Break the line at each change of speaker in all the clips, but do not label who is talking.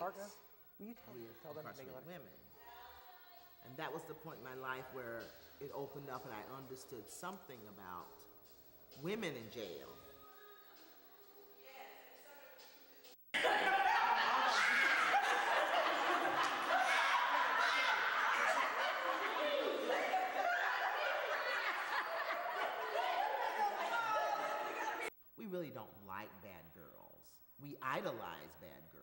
partner? Will you tell them to make a letter?
Women. And that was the point in my life where it opened up and I understood something about women in jail. We really don't like bad girls. We idolize bad girls.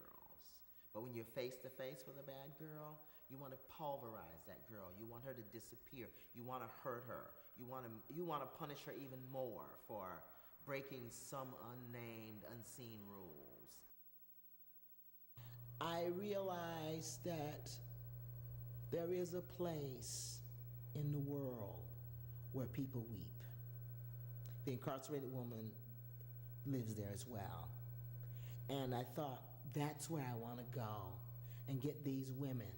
But when you're face to face with a bad girl, you want to pulverize that girl. You want her to disappear. You want to hurt her. You want to punish her even more for breaking some unnamed, unseen rules. I realized that there is a place in the world where people weep. The incarcerated woman lives there as well. And I thought, that's where I want to go and get these women,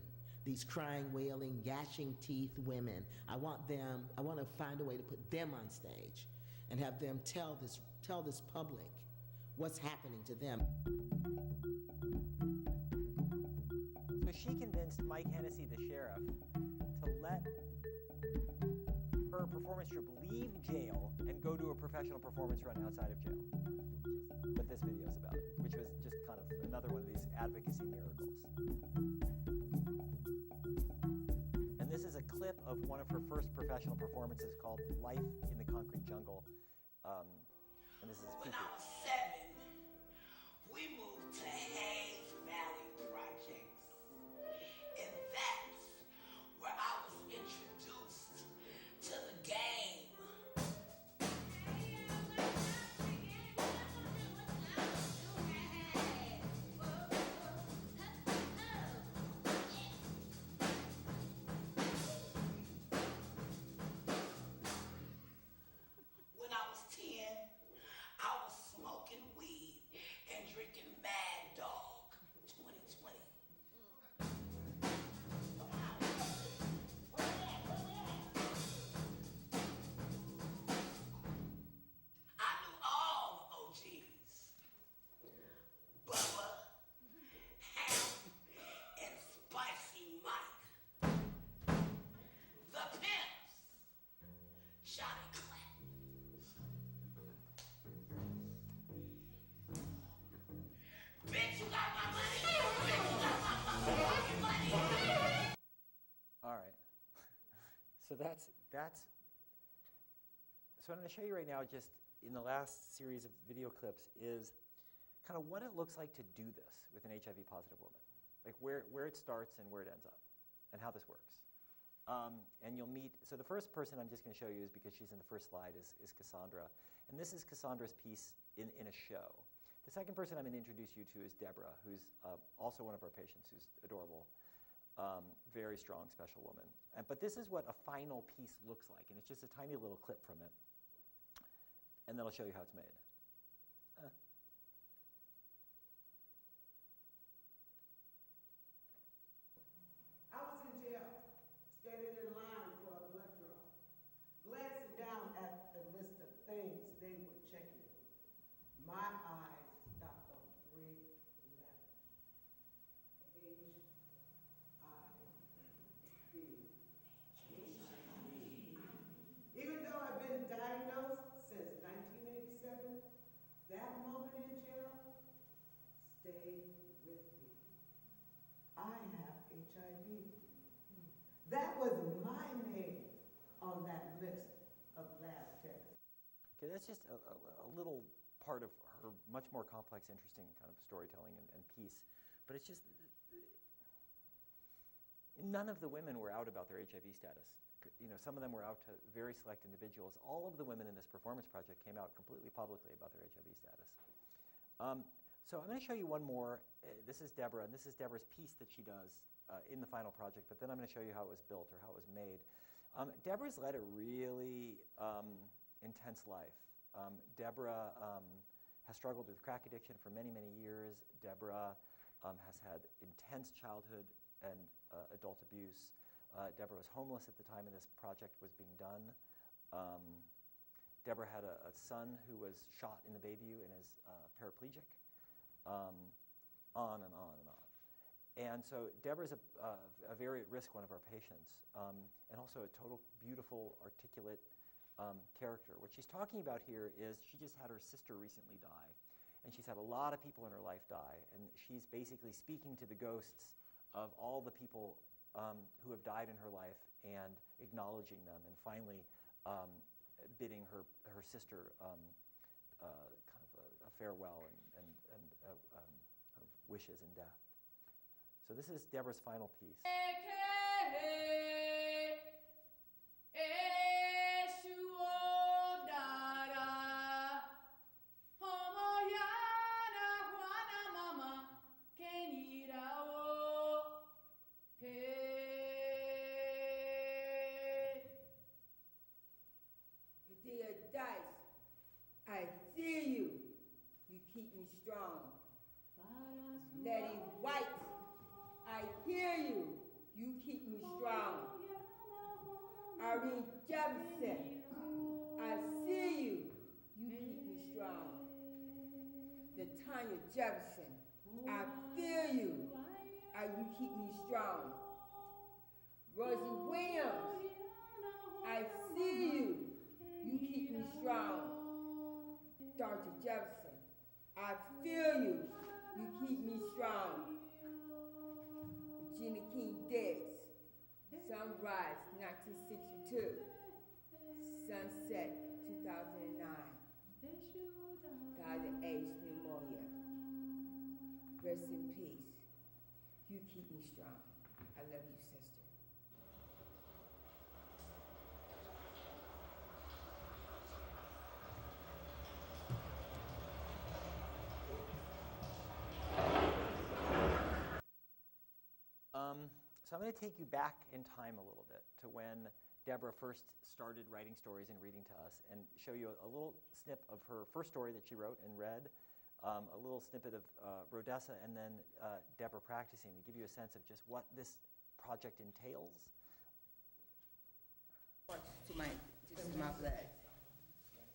these crying, wailing, gnashing teeth women. I want to find a way to put them on stage and have them tell this public what's happening to them.
So she convinced Mike Hennessy, the sheriff, to let her performance troupe leave jail and go to a professional performance run outside of jail. What this video is about, which was just kind of another one of these advocacy miracles. And this is a clip of one of her first professional performances called Life in the Concrete Jungle. And this is
When I was 7, we moved to Hayes Valley Projects. And that's where I was introduced to the game. When I was 10, I was smoking weed and drinking Mad Dog 2020. I knew all the OGs. Bubba, Ham, and Spicy Mike. The Pimps. Johnny Clap. Bitch, you got my money! Bitch, you got my fucking money!
All right. So that's. So what I'm going to show you right now, just in the last series of video clips, is kind of what it looks like to do this with an HIV-positive woman, like where it starts and where it ends up, and how this works. And you'll meet. So the first person I'm just going to show you is because she's in the first slide is Cassandra, and this is Cassandra's piece in a show. The second person I'm going to introduce you to is Deborah, who's also one of our patients, who's adorable, very strong, special woman. But this is what a final piece looks like, and it's just a tiny little clip from it. And then I'll show you how it's made.
I was in jail, standing in line for a blood draw, glancing down at the list of things they were checking. My eyes stopped on 3 letters. HIV. Even though I've been diagnosed since 1987, that moment in jail stayed with me. I have HIV. That was my name on that list of lab tests.
Okay, that's just a little part of her much more complex, interesting kind of storytelling and piece. But it's just, none of the women were out about their HIV status. You know, some of them were out to very select individuals. All of the women in this performance project came out completely publicly about their HIV status. So I'm going to show you one more. This is Deborah, and this is Deborah's piece that she does in the final project, but then I'm going to show you how it was built or how it was made. Deborah's led a really intense life. Deborah has struggled with crack addiction for many, many years. Deborah has had intense childhood and adult abuse. Deborah was homeless at the time this project was being done. Deborah had a son who was shot in the Bayview and is paraplegic. On and on and on. And so Deborah's a very at-risk one of our patients, and also a total beautiful, articulate character. What she's talking about here is she just had her sister recently die, and she's had a lot of people in her life die, and she's basically speaking to the ghosts of all the people who have died in her life and acknowledging them, and finally bidding her sister kind of a farewell and of wishes in death. So this is Deborah's final piece.
Dear Dice, I see you. You keep me strong. Letty White, I hear you. You keep me strong. Irene Jefferson, I see you. You keep me strong. Tanya Jefferson, I feel you. You keep me strong. Rosie Williams, I see you. You keep me strong. Dr. Jefferson, I feel you. You keep me strong. Regina King Diggs, Sunrise 1962, Sunset 2009, died of AIDS pneumonia. Rest in peace. You keep me strong. I love you, sister.
So I'm going to take you back in time a little bit to when Deborah first started writing stories and reading to us, and show you a little snip of her first story that she wrote and read, a little snippet of Rhodessa, and then Deborah practicing, to give you a sense of just what this project entails.
This is my blood.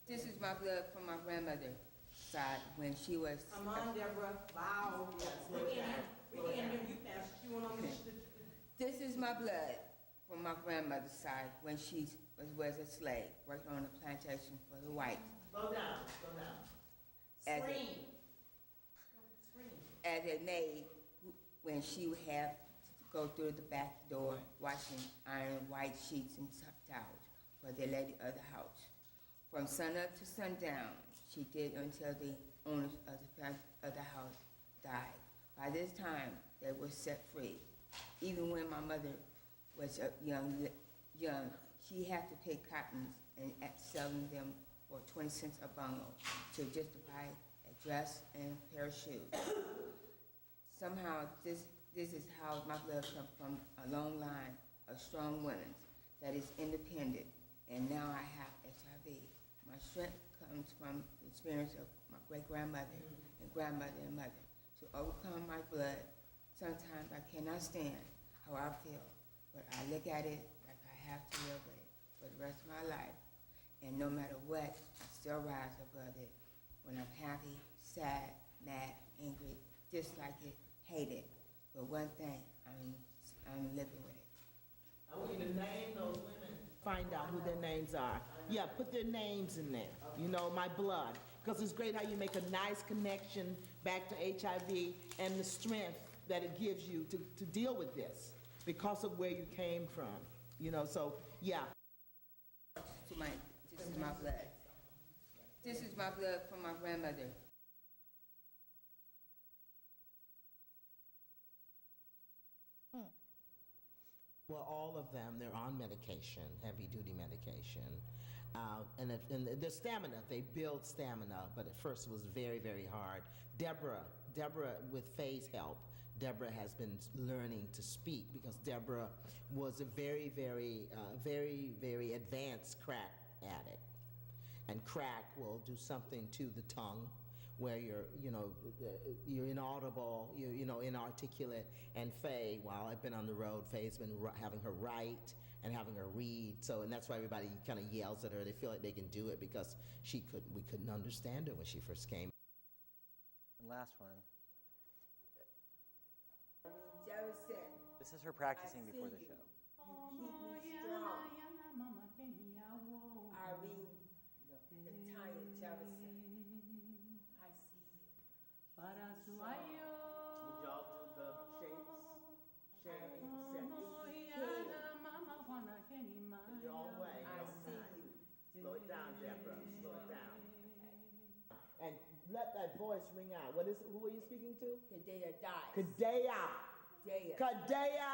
This is my blood from my grandmother side when she was.
Come on, Deborah. Wow. We can't hear you fast. You want to
This is my blood from my grandmother's side when she was a slave, working on a plantation for the whites.
Slow down.
As
Scream.
as a maid, when she would have to go through the back door, washing iron white sheets and towels for the lady of the house. From sunup to sundown, she did until the owners of the house died. By this time, they were set free. Even when my mother was young, she had to pick cottons and selling them for 20 cents a bundle to just buy a dress and a pair of shoes. Somehow, this is how my blood comes from a long line of strong women that is independent, and now I have HIV. My strength comes from the experience of my great-grandmother and grandmother and mother. To overcome my blood, sometimes I cannot stand how I feel, but I look at it like I have to live with it for the rest of my life. And no matter what, I still rise above it. When I'm happy, sad, mad, angry, disliked it, hate it. But one thing, I'm living with it.
I want you to name those women. Find out who their names are. Yeah, put their names in there. You know, my blood. Because it's great how you make a nice connection back to HIV and the strength that it gives you to deal with this because of where you came from. You know, so, yeah.
This is my blood. This is my blood from my grandmother.
Well, all of them, they're on medication, heavy-duty medication. And their stamina, they build stamina, but at first it was very, very hard. Deborah, with Faye's help, Deborah has been learning to speak because Deborah was a very, very, very advanced crack addict. And crack will do something to the tongue where you're inaudible, you're inarticulate. And Faye, while I've been on the road, Faye's been having her write and having her read. So, and that's why everybody kind of yells at her. They feel like they can do it because we couldn't understand her when she first came.
And last one.
Jefferson.
This is her practicing before the show.
You keep me strong. Irene, the Tanya Jefferson. I see you.
Would y'all do the shapes? Shapes, your own way.
I see you.
Slow it down, Deborah. Slow it down. And let that voice ring out. What is it? Who are you speaking to?
Kadea Dice.
Kadea.
Kadea.
Kadea.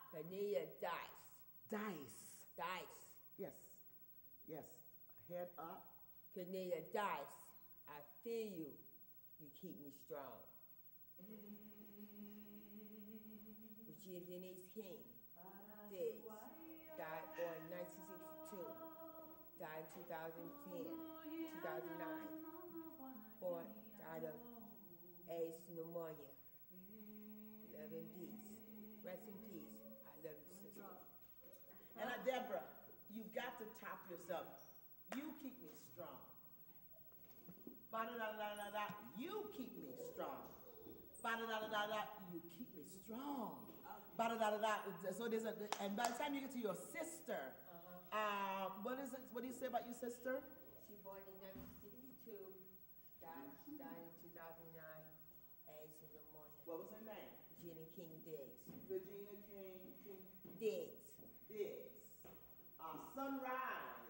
Kadea Dice.
Dice.
Dice.
Yes. Yes. Head up.
Kadea Dice. I feel you. You keep me strong. Regina Denise King. Diggs. Died born in 1962. Died in 2010. 2009. Born, died of AIDS pneumonia. Love in peace. Rest in peace. I love you, sister.
And Deborah, you've got to top yourself. You keep me strong. Ba-da-da-da-da-da. You keep me strong. Ba-da-da-da-da-da. You keep me strong. Ba-da-da-da-da. So there's a, and by the time you get to your sister, what is it? What do you say about your sister?
She born in 1962. Died in 2009. AIDS and pneumonia.
What was her name?
Regina King Diggs.
Regina King
Diggs.
Diggs. Sunrise.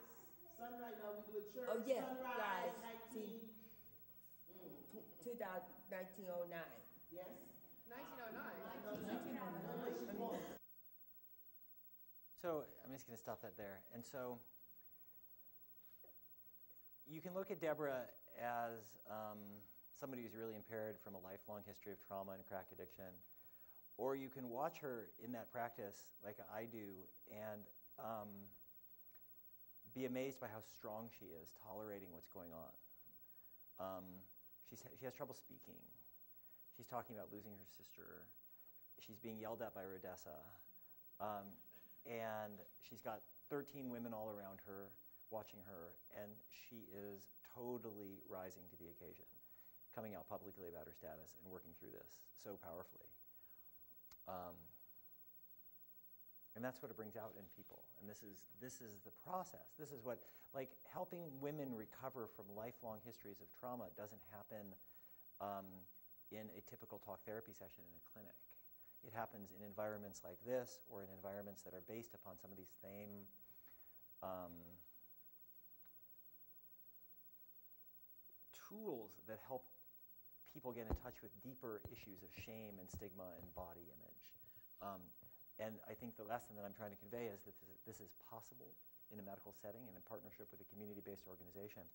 Sunrise. No, we do a church.
Oh, yeah.
Sunrise.
Guys, 1909.
Yes.
1909.
So I'm just going to stop that there. And so you can look at Deborah as somebody who's really impaired from a lifelong history of trauma and crack addiction, or you can watch her in that practice like I do and be amazed by how strong she is tolerating what's going on. She has trouble speaking. She's talking about losing her sister. She's being yelled at by Rodessa. And she's got 13 women all around her watching her, and she is totally rising to the occasion, coming out publicly about her status and working through this so powerfully. And that's what it brings out in people. And this is the process. This is what, like, helping women recover from lifelong histories of trauma doesn't happen in a typical talk therapy session in a clinic. It happens in environments like this, or in environments that are based upon some of these same tools that help people get in touch with deeper issues of shame and stigma and body image. And I think the lesson that I'm trying to convey is that this is possible in a medical setting and in partnership with a community-based organization.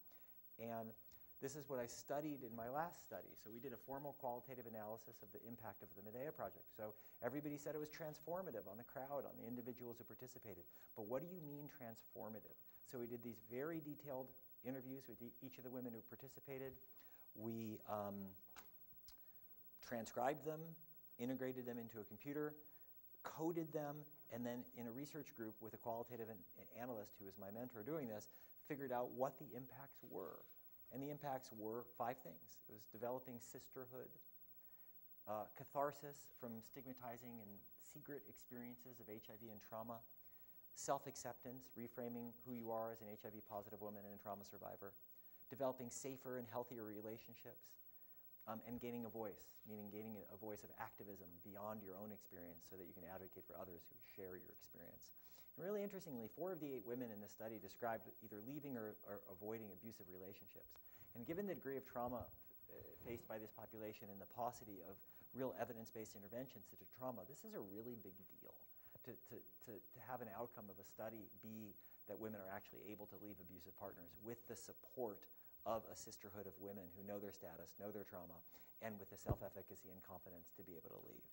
And this is what I studied in my last study. So we did a formal qualitative analysis of the impact of the Medea project. So everybody said it was transformative on the crowd, on the individuals who participated. But what do you mean transformative? So we did these very detailed interviews with each of the women who participated. We transcribed them, integrated them into a computer, coded them, and then in a research group with a qualitative analyst who was my mentor doing this, figured out what the impacts were. And the impacts were 5 things. It was developing sisterhood, catharsis from stigmatizing and secret experiences of HIV and trauma, self-acceptance, reframing who you are as an HIV-positive woman and a trauma survivor, developing safer and healthier relationships, and gaining a voice, meaning gaining a voice of activism beyond your own experience so that you can advocate for others who share your experience. And really interestingly, 4 of the 8 women in this study described either leaving or avoiding abusive relationships. And given the degree of trauma faced by this population and the paucity of real evidence-based interventions into trauma, this is a really big deal. To have an outcome of a study be that women are actually able to leave abusive partners with the support of a sisterhood of women who know their status, know their trauma, and with the self-efficacy and confidence to be able to leave.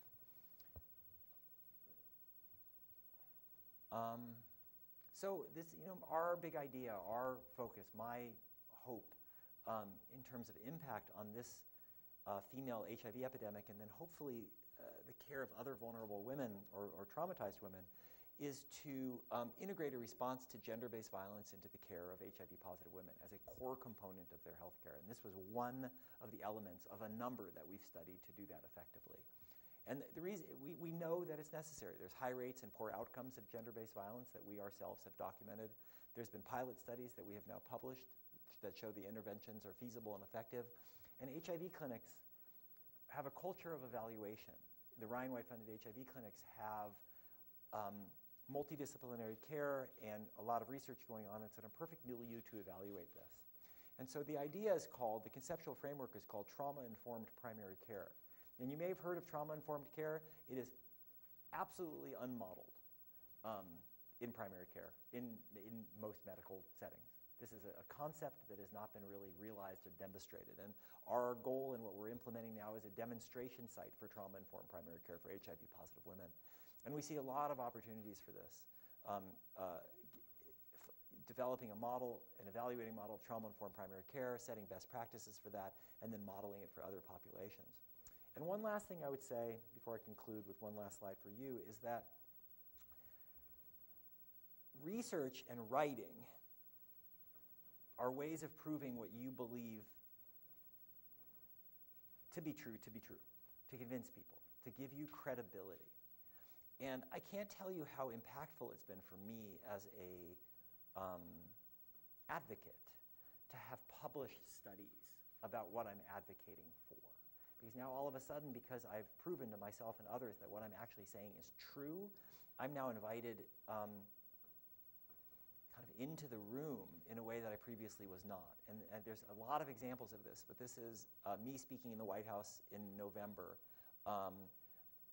So this, our big idea, our focus, my hope in terms of impact on this female HIV epidemic, and then hopefully the care of other vulnerable women or traumatized women, is to integrate a response to gender-based violence into the care of HIV-positive women as a core component of their health care. And this was one of the elements of a number that we've studied to do that effectively. And the reason we know that it's necessary. There's high rates and poor outcomes of gender-based violence that we ourselves have documented. There's been pilot studies that we have now published that show the interventions are feasible and effective. And HIV clinics have a culture of evaluation. The Ryan White-funded HIV clinics have multidisciplinary care and a lot of research going on. It's in a perfect milieu to evaluate this. And so the idea is called, the conceptual framework is called trauma-informed primary care. And you may have heard of trauma-informed care. It is absolutely unmodeled in primary care, in most medical settings. This is a concept that has not been really realized or demonstrated. And our goal and what we're implementing now is a demonstration site for trauma-informed primary care for HIV-positive women. And we see a lot of opportunities for this. Developing a model, an evaluating model of trauma-informed primary care, setting best practices for that, and then modeling it for other populations. And one last thing I would say before I conclude with one last slide for you is that research and writing are ways of proving what you believe to be true, to convince people, to give you credibility. And I can't tell you how impactful it's been for me as a advocate to have published studies about what I'm advocating for. Because now all of a sudden, because I've proven to myself and others that what I'm actually saying is true, I'm now invited kind of into the room in a way that I previously was not. And there's a lot of examples of this, but this is me speaking in the White House in November.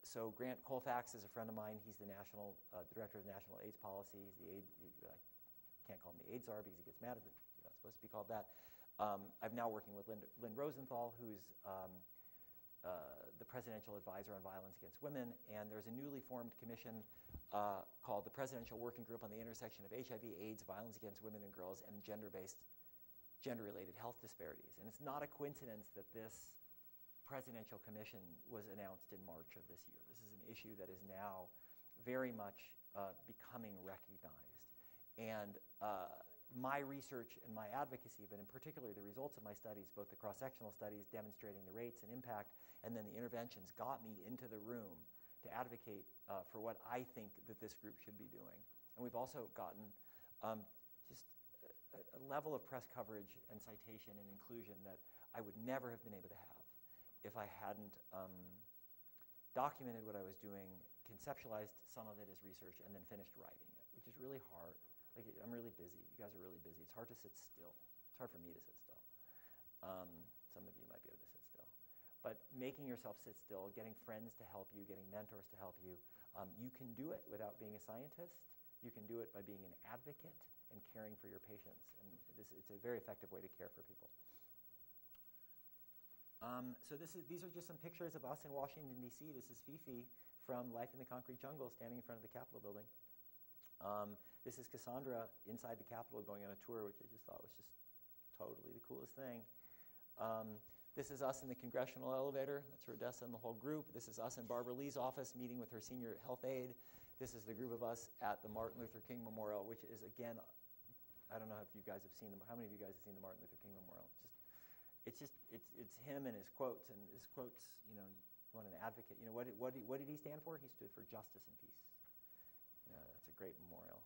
So Grant Colfax is a friend of mine. He's the national director of national AIDS policy. He's the AIDS, I can't call him the AIDS czar because he gets mad at it. You're not supposed to be called that. I'm now working with Lynn Rosenthal, who's the presidential advisor on violence against women. And there's a newly formed commission called the Presidential Working Group on the Intersection of HIV, AIDS, Violence Against Women and Girls, and gender-related health disparities. And it's not a coincidence that this presidential commission was announced in March of this year. This is an issue that is now very much becoming recognized. And my research and my advocacy, but in particular the results of my studies, both the cross-sectional studies demonstrating the rates and impact, and then the interventions got me into the room to advocate for what I think that this group should be doing. And we've also gotten just a level of press coverage and citation and inclusion that I would never have been able to have if I hadn't documented what I was doing, conceptualized some of it as research, and then finished writing it, which is really hard. Like, I'm really busy. You guys are really busy. It's hard to sit still. It's hard for me to sit still. Some of you might be able to sit still. But making yourself sit still, getting friends to help you, getting mentors to help you, you can do it without being a scientist. You can do it by being an advocate and caring for your patients. And it's a very effective way to care for people. So these are just some pictures of us in Washington, D.C. This is Fifi from Life in the Concrete Jungle standing in front of the Capitol building. This is Cassandra inside the Capitol going on a tour, which I just thought was just totally the coolest thing. This is us in the congressional elevator. That's Rodessa and the whole group. This is us in Barbara Lee's office meeting with her senior health aide. This is the group of us at the Martin Luther King Memorial, which is, again, I don't know if you guys have seen them. How many of you guys have seen the Martin Luther King Memorial? It's him and his quotes, and his quotes, you know, you want an advocate. You know, what did he stand for? He stood for justice and peace. You know, that's a great memorial.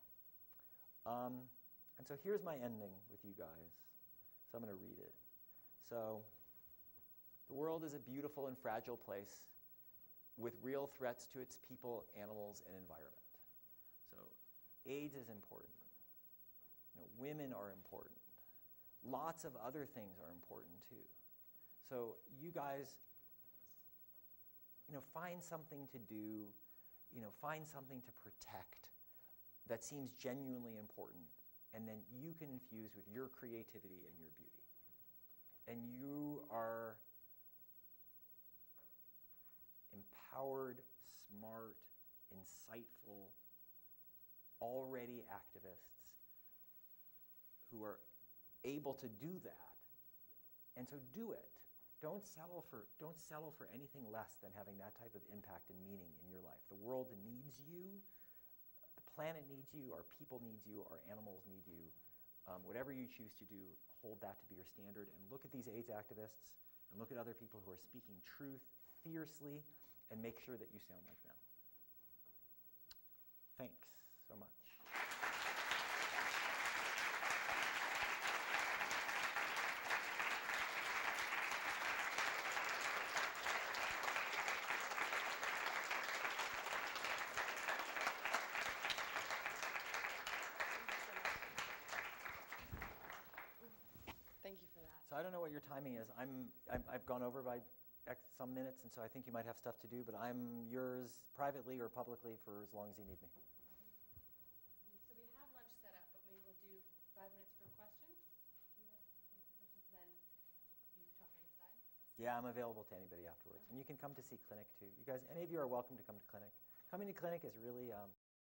And so here's my ending with you guys. So I'm going to read it. So, the world is a beautiful and fragile place with real threats to its people, animals, and environment. So, AIDS is important. You know, women are important. Lots of other things are important too. So, you guys, you know, find something to do, you know, find something to protect that seems genuinely important, and then you can infuse with your creativity and your beauty. And you are empowered, smart, insightful, already activists who are able to do that. And so do it. Don't settle for anything less than having that type of impact and meaning in your life. The world needs you. The planet needs you. Our people need you. Our animals need you. Whatever you choose to do, hold that to be your standard. And look at these AIDS activists and look at other people who are speaking truth fiercely and make sure that you sound like them. So I don't know what your timing is. I've gone over by some minutes, and so I think you might have stuff to do, but I'm yours privately or publicly for as long as you need me.
So we have lunch set up, but maybe we'll do 5 minutes for questions. Do you have questions? Then you can talk on the side.
Yeah, I'm available to anybody afterwards. And you can come to see clinic too. You guys, any of you are welcome to come to clinic. Coming to clinic is really